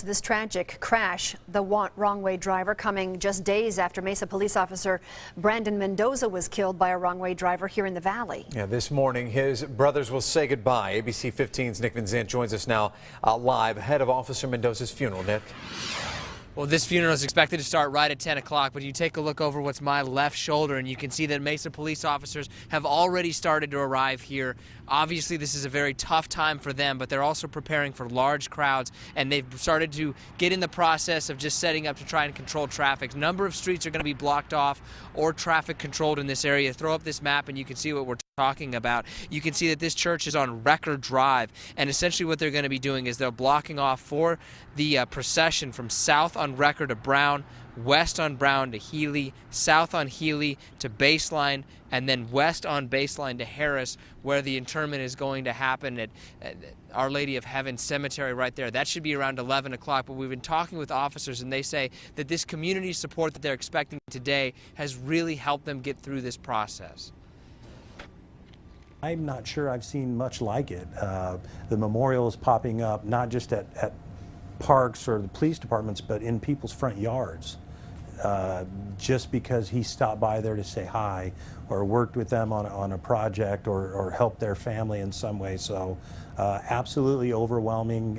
to this tragic crash. The wrong-way driver coming just days after Mesa police officer Officer Mendoza was killed by a wrong-way driver here in the valley. Yeah, this morning his brothers will say goodbye. ABC 15's Nick Van Zandt joins us now live ahead of Officer Mendoza's funeral. Nick. Well, this funeral is expected to start right at 10 o'clock, but you take a look over what's my left shoulder and you can see that Mesa police officers have already started to arrive here. Obviously, this is a very tough time for them, but they're also preparing for large crowds, and they've started to get in the process of just setting up to try and control traffic. A number of streets are going to be blocked off or traffic controlled in this area. Throw up this map and you can see what we're talking about. You can see that this church is on Record Drive, and essentially what they're going to be doing is they're blocking off for the procession from south on Record to Brown, west on Brown to Healy, south on Healy to Baseline, and then west on Baseline to Harris, where the interment is going to happen at Our Lady of Heaven Cemetery right there. That should be around 11 o'clock, but we've been talking with officers and they say that this community support that they're expecting today has really helped them get through this process. I'm not sure I've seen much like it. The memorial is popping up not just at parks or the police departments, but in people's front yards. Just because he stopped by there to say hi or worked with them on a project or helped their family in some way. So absolutely overwhelming.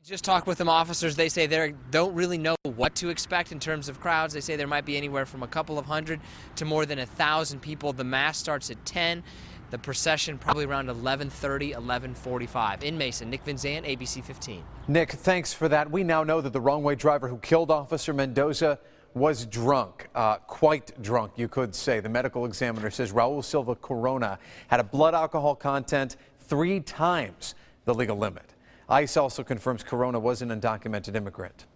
Just talked with some officers. They say they don't really know what to expect in terms of crowds. They say there might be anywhere from a couple of hundred to more than 1,000 people. The mass starts at 10. The procession probably around 11:30, 11:45. In Mesa, Nick Van Zandt, ABC 15. Nick, thanks for that. We now know that the wrong-way driver who killed Officer Mendoza was drunk, quite drunk, you could say. The medical examiner says Raul Silva Corona had a blood alcohol content 3 times the legal limit. ICE also confirms Corona was an undocumented immigrant.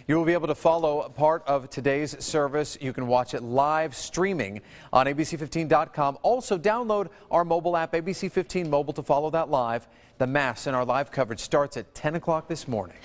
You will be able to follow part of today's service. You can watch it live streaming on abc15.com. Also, download our mobile app, ABC 15 Mobile, to follow that live. The Mass in our live coverage starts at 10 o'clock this morning.